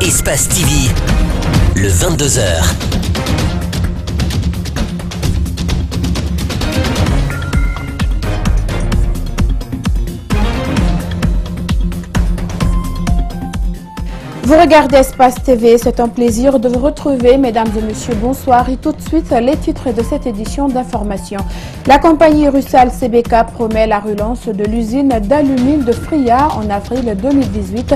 Espace TV, le 22h. Vous regardez Espace TV, c'est un plaisir de vous retrouver, mesdames et messieurs, bonsoir. Et tout de suite, les titres de cette édition d'information. La compagnie Rusal CBK promet la relance de l'usine d'alumine de Fria en avril 2018.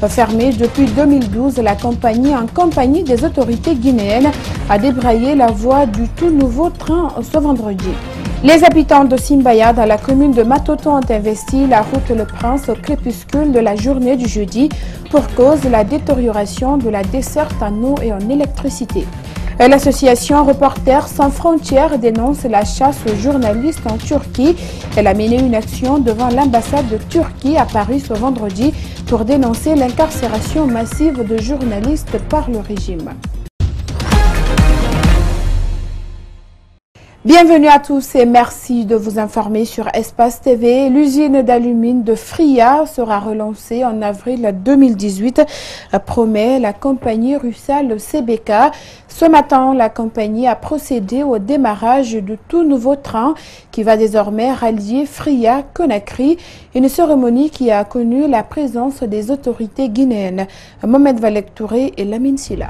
Fermée depuis 2012, la compagnie, en compagnie des autorités guinéennes, a débrayé la voie du tout nouveau train ce vendredi. Les habitants de Simbaya, dans la commune de Matoto, ont investi la route Le Prince au crépuscule de la journée du jeudi pour cause de la détérioration de la desserte en eau et en électricité. L'association Reporters sans frontières dénonce la chasse aux journalistes en Turquie. Elle a mené une action devant l'ambassade de Turquie à Paris ce vendredi pour dénoncer l'incarcération massive de journalistes par le régime. Bienvenue à tous et merci de vous informer sur Espace TV. L'usine d'alumine de Fria sera relancée en avril 2018, promet la compagnie Rusal CBK. Ce matin, la compagnie a procédé au démarrage du tout nouveau train qui va désormais rallier Fria-Conakry, une cérémonie qui a connu la présence des autorités guinéennes. Mohamed Valek Touré et Lamine Silla.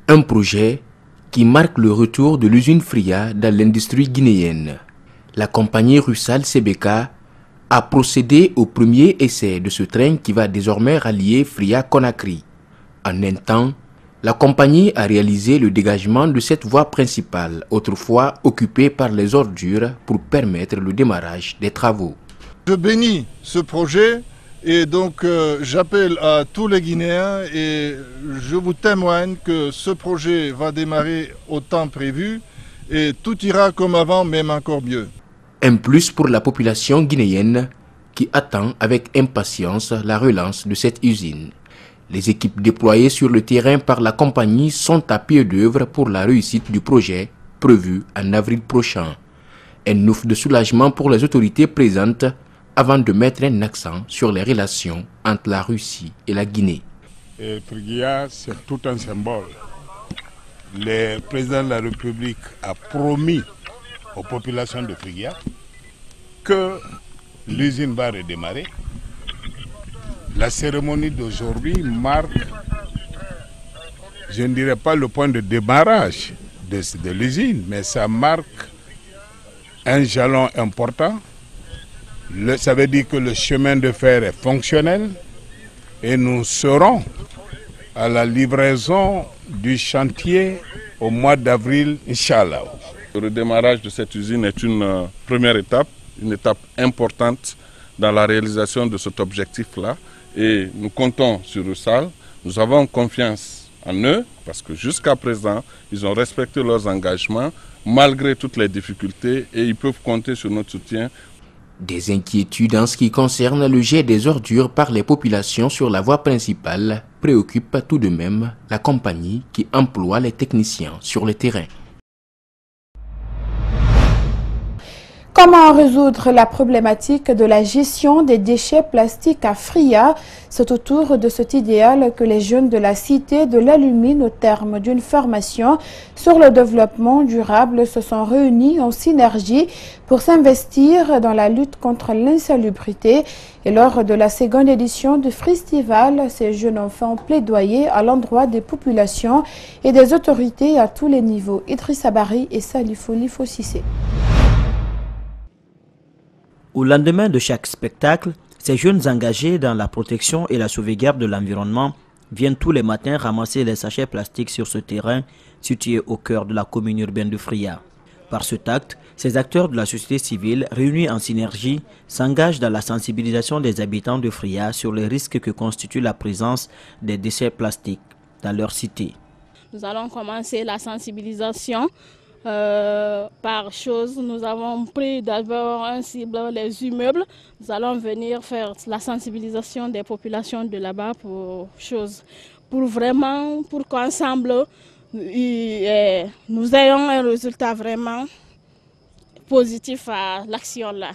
Un projet qui marque le retour de l'usine Fria dans l'industrie guinéenne. La compagnie Rusal CBK a procédé au premier essai de ce train qui va désormais rallier Fria-Conakry. En un temps, la compagnie a réalisé le dégagement de cette voie principale, autrefois occupée par les ordures, pour permettre le démarrage des travaux. Je bénis ce projet. Et donc j'appelle à tous les Guinéens et je vous témoigne que ce projet va démarrer au temps prévu et tout ira comme avant, même encore mieux. Un plus pour la population guinéenne qui attend avec impatience la relance de cette usine. Les équipes déployées sur le terrain par la compagnie sont à pied d'œuvre pour la réussite du projet prévu en avril prochain. Un ouf de soulagement pour les autorités présentes avant de mettre un accent sur les relations entre la Russie et la Guinée. Fria, c'est tout un symbole. Le président de la République a promis aux populations de Fria que l'usine va redémarrer. La cérémonie d'aujourd'hui marque, je ne dirais pas le point de démarrage de l'usine, mais ça marque un jalon important. Ça veut dire que le chemin de fer est fonctionnel et nous serons à la livraison du chantier au mois d'avril, Inch'Allah. Le redémarrage de cette usine est une première étape, une étape importante dans la réalisation de cet objectif-là. Et nous comptons sur Rusal, nous avons confiance en eux parce que jusqu'à présent, ils ont respecté leurs engagements malgré toutes les difficultés et ils peuvent compter sur notre soutien. Des inquiétudes en ce qui concerne le jet des ordures par les populations sur la voie principale préoccupent tout de même la compagnie qui emploie les techniciens sur le terrain. Comment résoudre la problématique de la gestion des déchets plastiques à Fria? C'est autour de cet idéal que les jeunes de la Cité de l'Alumine, au terme d'une formation sur le développement durable, se sont réunis en synergie pour s'investir dans la lutte contre l'insalubrité. Et lors de la seconde édition du festival, ces jeunes enfants ont plaidoyé à l'endroit des populations et des autorités à tous les niveaux. Idrissa Bari et Salifou Lifo Sissé. Au lendemain de chaque spectacle, ces jeunes engagés dans la protection et la sauvegarde de l'environnement viennent tous les matins ramasser les sachets plastiques sur ce terrain situé au cœur de la commune urbaine de Fria. Par ce acte, ces acteurs de la société civile, réunis en synergie, s'engagent dans la sensibilisation des habitants de Fria sur les risques que constitue la présence des déchets plastiques dans leur cité. Nous allons commencer la sensibilisation par chose. Nous avons pris d'abord un cible, les immeubles. Nous allons venir faire la sensibilisation des populations de là-bas pour qu'ensemble nous ayons un résultat vraiment positif à l'action là.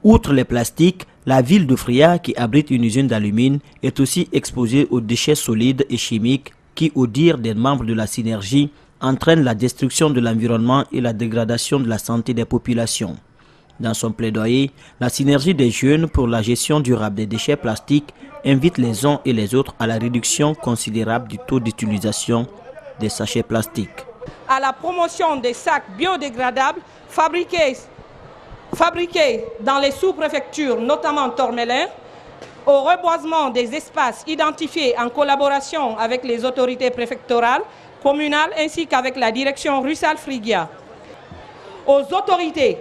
Outre les plastiques, La ville de Fria, qui abrite une usine d'alumine, est aussi exposée aux déchets solides et chimiques qui, au dire des membres de la synergie, entraînent la destruction de l'environnement et la dégradation de la santé des populations. Dans son plaidoyer, la synergie des jeunes pour la gestion durable des déchets plastiques invite les uns et les autres à la réduction considérable du taux d'utilisation des sachets plastiques. À la promotion des sacs biodégradables fabriqués dans les sous-préfectures, notamment Tormelin, au reboisement des espaces identifiés en collaboration avec les autorités préfectorales, communales ainsi qu'avec la direction Russal-Frigia. Aux autorités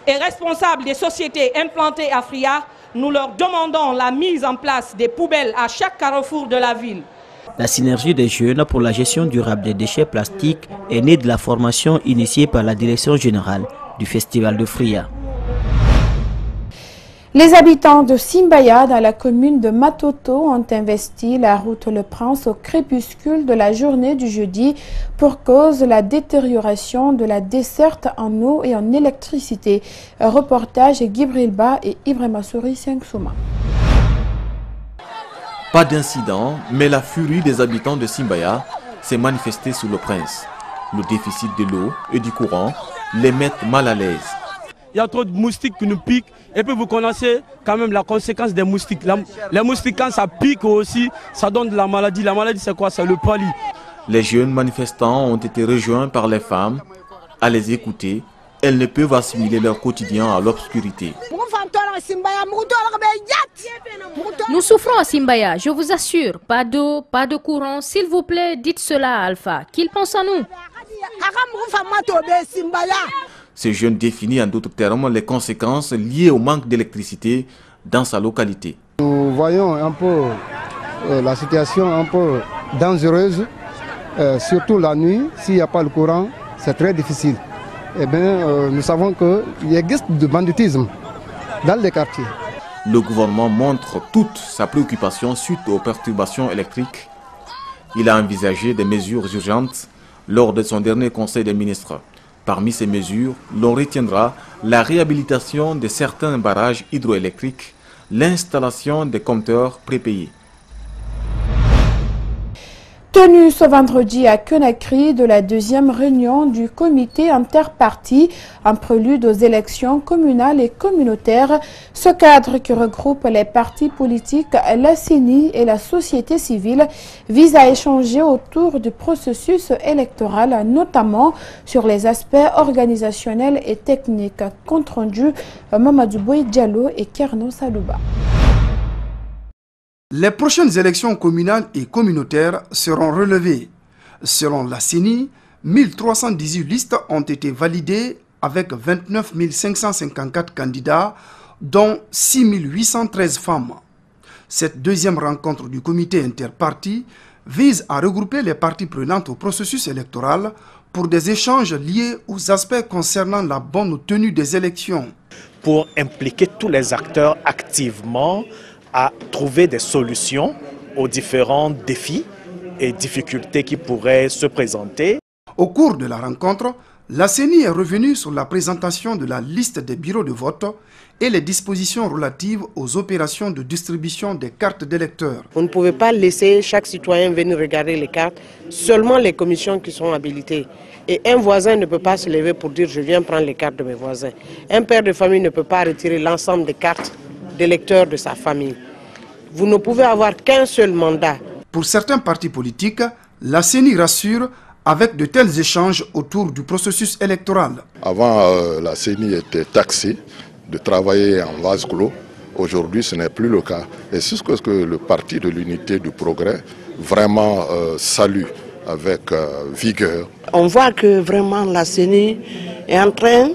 et responsables des sociétés implantées à Fria, nous leur demandons la mise en place des poubelles à chaque carrefour de la ville. La synergie des jeunes pour la gestion durable des déchets plastiques est née de la formation initiée par la direction générale du Festival de Fria. Les habitants de Simbaya, dans la commune de Matoto, ont investi la route Le Prince au crépuscule de la journée du jeudi pour cause de la détérioration de la desserte en eau et en électricité. Un reportage Gibril Ba et Ibrahima Souri Sengsouma. Pas d'incident, mais la furie des habitants de Simbaya s'est manifestée sous Le Prince. Le déficit de l'eau et du courant les met mal à l'aise. Il y a trop de moustiques qui nous piquent. Et puis vous connaissez quand même la conséquence des moustiques. Les moustiques, quand ça pique aussi, ça donne de la maladie. La maladie, c'est quoi? C'est le palu. Les jeunes manifestants ont été rejoints par les femmes. À les écouter, elles ne peuvent assimiler leur quotidien à l'obscurité. Nous souffrons à Simbaya, je vous assure. Pas d'eau, pas de courant. S'il vous plaît, dites cela à Alpha, qu'il pense à nous. Ce jeune définit en d'autres termes les conséquences liées au manque d'électricité dans sa localité. Nous voyons un peu la situation un peu dangereuse, surtout la nuit. S'il n'y a pas le courant, c'est très difficile. Eh bien, nous savons qu'il existe du banditisme dans les quartiers. Le gouvernement montre toute sa préoccupation suite aux perturbations électriques. Il a envisagé des mesures urgentes lors de son dernier conseil des ministres. Parmi ces mesures, l'on retiendra la réhabilitation de certains barrages hydroélectriques, l'installation des compteurs prépayés. Tenue ce vendredi à Conakry de la deuxième réunion du comité interparti en prélude aux élections communales et communautaires. Ce cadre qui regroupe les partis politiques, la CENI et la société civile vise à échanger autour du processus électoral, notamment sur les aspects organisationnels et techniques. Compte rendu Mamadou Boy Diallo et Kerno Salouba. Les prochaines élections communales et communautaires seront relevées. Selon la CENI, 1318 listes ont été validées avec 29 554 candidats, dont 6 813 femmes. Cette deuxième rencontre du comité interparti vise à regrouper les parties prenantes au processus électoral pour des échanges liés aux aspects concernant la bonne tenue des élections. Pour impliquer tous les acteurs activement à trouver des solutions aux différents défis et difficultés qui pourraient se présenter. Au cours de la rencontre, la CENI est revenue sur la présentation de la liste des bureaux de vote et les dispositions relatives aux opérations de distribution des cartes d'électeurs. On ne pouvait pas laisser chaque citoyen venir regarder les cartes, seulement les commissions qui sont habilitées. Et un voisin ne peut pas se lever pour dire « je viens prendre les cartes de mes voisins ». Un père de famille ne peut pas retirer l'ensemble des cartes d'électeurs de sa famille. Vous ne pouvez avoir qu'un seul mandat. Pour certains partis politiques, la CENI rassure avec de tels échanges autour du processus électoral. Avant, la CENI était taxée de travailler en vase clos. Aujourd'hui, ce n'est plus le cas. Et c'est ce que le Parti de l'Unité du Progrès vraiment salue avec vigueur. On voit que vraiment la CENI est en train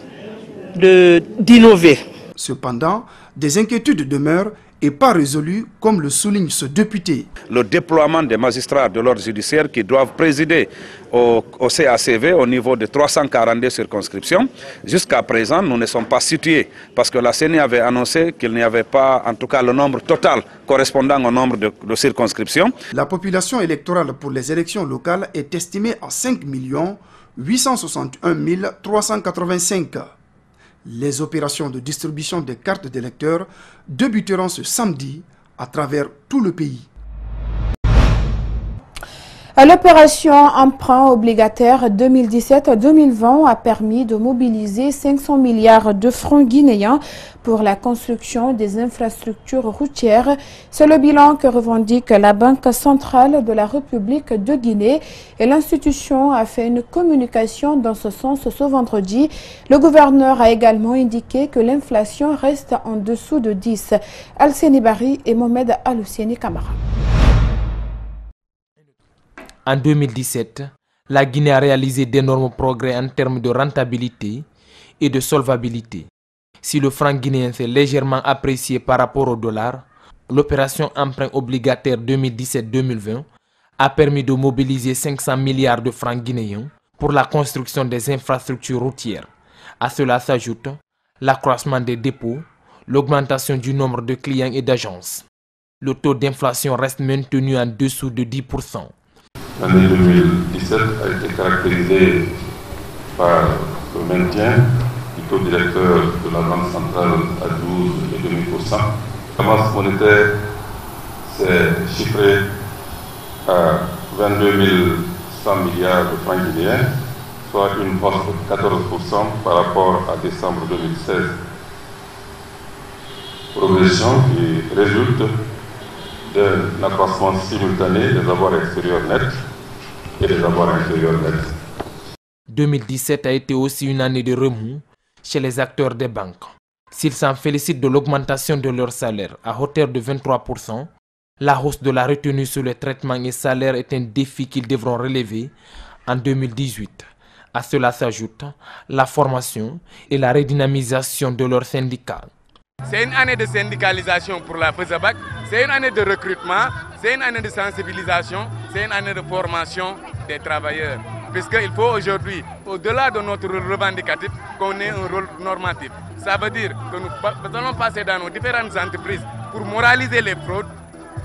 d'innover. Cependant, des inquiétudes demeurent et pas résolues, comme le souligne ce député. Le déploiement des magistrats de l'ordre judiciaire qui doivent présider au CACV au niveau de 342 circonscriptions. Jusqu'à présent, nous ne sommes pas situés parce que la CENI avait annoncé qu'il n'y avait pas, en tout cas, le nombre total correspondant au nombre de circonscriptions. La population électorale pour les élections locales est estimée à 5 861 385. Les opérations de distribution des cartes d'électeurs débuteront ce samedi à travers tout le pays. L'opération emprunt obligataire 2017-2020 a permis de mobiliser 500 milliards de francs guinéens pour la construction des infrastructures routières. C'est le bilan que revendique la Banque centrale de la République de Guinée et l'institution a fait une communication dans ce sens ce vendredi. Le gouverneur a également indiqué que l'inflation reste en dessous de 10. Alseni Bari et Mohamed Aloussieni Kamara. En 2017, la Guinée a réalisé d'énormes progrès en termes de rentabilité et de solvabilité. Si le franc guinéen s'est légèrement apprécié par rapport au dollar, l'opération emprunt obligataire 2017-2020 a permis de mobiliser 500 milliards de francs guinéens pour la construction des infrastructures routières. À cela s'ajoute l'accroissement des dépôts, l'augmentation du nombre de clients et d'agences. Le taux d'inflation reste maintenu en dessous de 10%. L'année 2017 a été caractérisée par le maintien du taux directeur de la Banque centrale à 12,5%. La masse monétaire s'est chiffrée à 22 100 milliards de francs guinéens, soit une hausse de 14% par rapport à décembre 2016. Progression qui résulte d'un accroissement simultané des avoirs extérieurs nets et des avoirs intérieurs nets. 2017 a été aussi une année de remous chez les acteurs des banques. S'ils s'en félicitent de l'augmentation de leur salaire à hauteur de 23%, la hausse de la retenue sur les traitements et salaires est un défi qu'ils devront relever en 2018. À cela s'ajoute la formation et la redynamisation de leurs syndicats. C'est une année de syndicalisation pour la FESABAC, c'est une année de recrutement, c'est une année de sensibilisation, c'est une année de formation des travailleurs. Puisqu'il faut aujourd'hui, au-delà de notre rôle revendicatif, qu'on ait un rôle normatif. Ça veut dire que nous allons passer dans nos différentes entreprises pour moraliser les fraudes,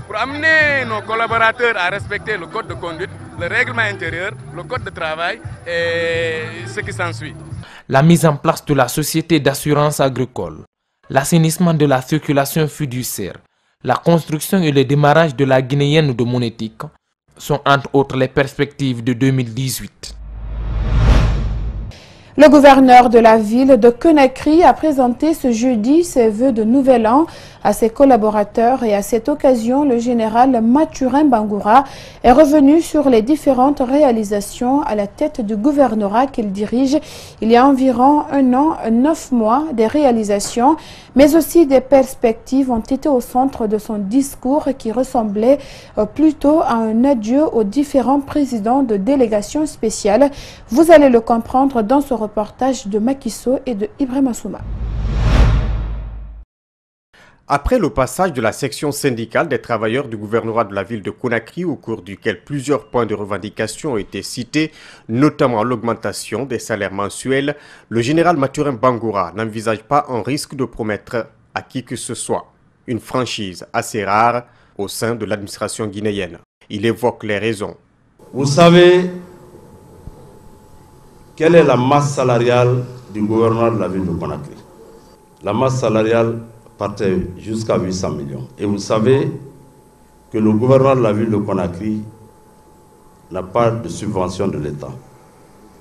pour amener nos collaborateurs à respecter le code de conduite, le règlement intérieur, le code de travail et ce qui s'ensuit. La mise en place de la société d'assurance agricole, l'assainissement de la circulation fiduciaire, la construction et le démarrage de la guinéenne de monétique sont entre autres les perspectives de 2018. Le gouverneur de la ville de Conakry a présenté ce jeudi ses vœux de nouvel an à ses collaborateurs et à cette occasion, le général Mathurin Bangoura est revenu sur les différentes réalisations à la tête du gouvernorat qu'il dirige. Il y a environ 1 an, 9 mois, des réalisations, mais aussi des perspectives ont été au centre de son discours qui ressemblait plutôt à un adieu aux différents présidents de délégations spéciales. Vous allez le comprendre dans ce reportage de Makiso et de Ibrahima Souma. Après le passage de la section syndicale des travailleurs du gouvernorat de la ville de Conakry, au cours duquel plusieurs points de revendication ont été cités, notamment l'augmentation des salaires mensuels, le général Mathurin Bangoura n'envisage pas un risque de promettre à qui que ce soit une franchise assez rare au sein de l'administration guinéenne. Il évoque les raisons. Vous savez quelle est la masse salariale du gouvernement de la ville de Conakry? La masse salariale partait jusqu'à 800 millions. Et vous savez que le gouvernement de la ville de Conakry n'a pas de subvention de l'État.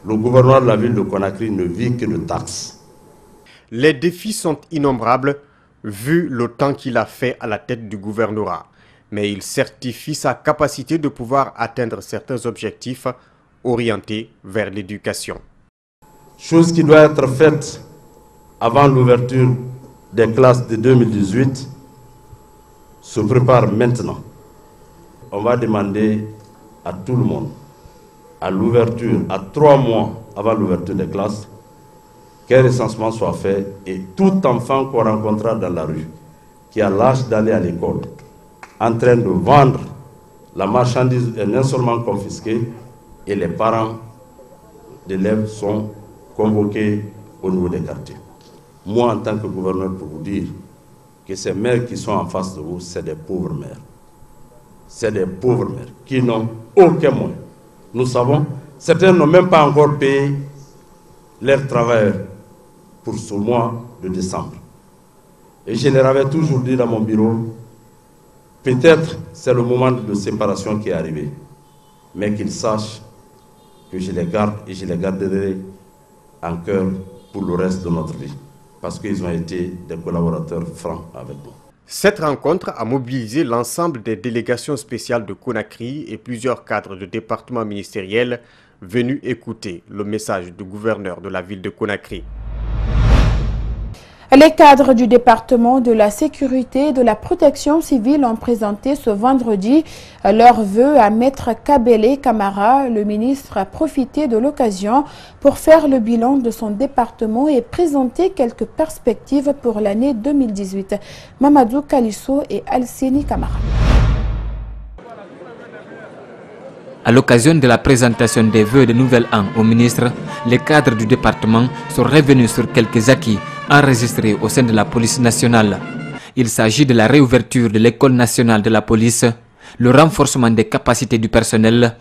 Le gouvernement de la ville de Conakry ne vit que de taxes. Les défis sont innombrables vu le temps qu'il a fait à la tête du gouvernorat. Mais il certifie sa capacité de pouvoir atteindre certains objectifs orientés vers l'éducation. Chose qui doit être faite avant l'ouverture des classes de 2018 se prépare maintenant. On va demander à tout le monde, à l'ouverture, à 3 mois avant l'ouverture des classes, qu'un recensement soit fait et tout enfant qu'on rencontrera dans la rue, qui a l'âge d'aller à l'école, en train de vendre la marchandise est non seulement confisquée et les parents d'élèves sont convoqués au niveau des quartiers. Moi, en tant que gouverneur, pour vous dire que ces mères qui sont en face de vous, c'est des pauvres mères. C'est des pauvres mères qui n'ont aucun moyen. Nous savons, certains n'ont même pas encore payé leurs travailleurs pour ce mois de décembre. Et je leur avais toujours dit dans mon bureau, peut-être c'est le moment de séparation qui est arrivé, mais qu'ils sachent que je les garde et je les garderai en cœur pour le reste de notre vie, parce qu'ils ont été des collaborateurs francs avec nous. Cette rencontre a mobilisé l'ensemble des délégations spéciales de Conakry et plusieurs cadres de départements ministériels venus écouter le message du gouverneur de la ville de Conakry. Les cadres du département de la sécurité et de la protection civile ont présenté ce vendredi leurs vœux à Maître Kabele Camara. Le ministre a profité de l'occasion pour faire le bilan de son département et présenter quelques perspectives pour l'année 2018. Mamadou Kalisso et Alseni Camara. À l'occasion de la présentation des vœux de nouvel an au ministre, les cadres du département sont revenus sur quelques acquis enregistrés au sein de la police nationale. Il s'agit de la réouverture de l'école nationale de la police, le renforcement des capacités du personnel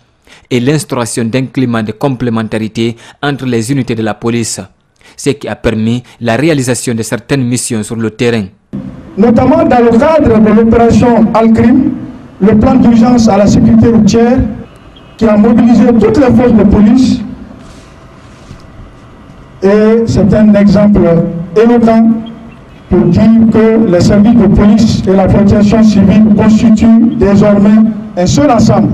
et l'instauration d'un climat de complémentarité entre les unités de la police, ce qui a permis la réalisation de certaines missions sur le terrain. Notamment dans le cadre de l'opération Al-Krim, le plan d'urgence à la sécurité routière qui a mobilisé toutes les forces de police, et c'est un exemple éloquent pour dire que les services de police et la protection civile constituent désormais un seul ensemble.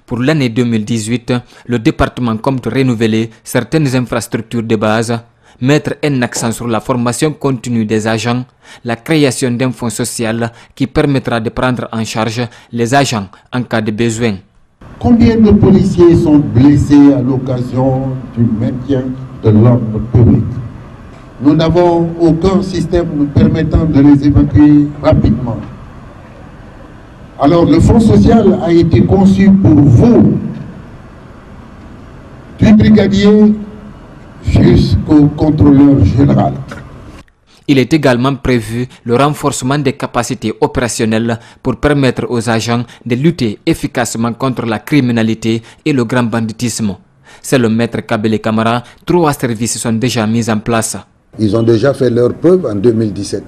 Pour l'année 2018, le département compte renouveler certaines infrastructures de base, mettre un accent sur la formation continue des agents, la création d'un fonds social qui permettra de prendre en charge les agents en cas de besoin. Combien de policiers sont blessés à l'occasion du maintien de l'ordre public? Nous n'avons aucun système nous permettant de les évacuer rapidement. Alors le fonds social a été conçu pour vous, du brigadier jusqu'au contrôleur général. Il est également prévu le renforcement des capacités opérationnelles pour permettre aux agents de lutter efficacement contre la criminalité et le grand banditisme. C'est le maître Kabele Camara, 3 services sont déjà mis en place. Ils ont déjà fait leur preuve en 2017.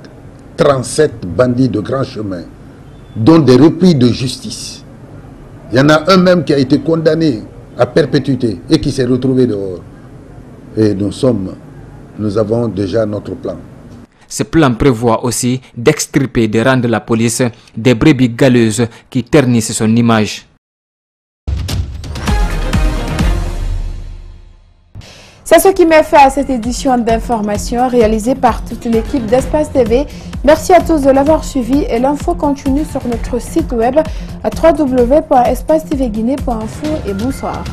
37 bandits de grand chemin, dont des repris de justice. Il y en a un même qui a été condamné à perpétuité et qui s'est retrouvé dehors. Et nous avons déjà notre plan. Ce plan prévoit aussi d'extirper des rangs de la police des brebis galeuses qui ternissent son image. C'est ce qui met fin à cette édition d'information réalisée par toute l'équipe d'Espace TV. Merci à tous de l'avoir suivi et l'info continue sur notre site web à www.espacetvguinée.info et bonsoir.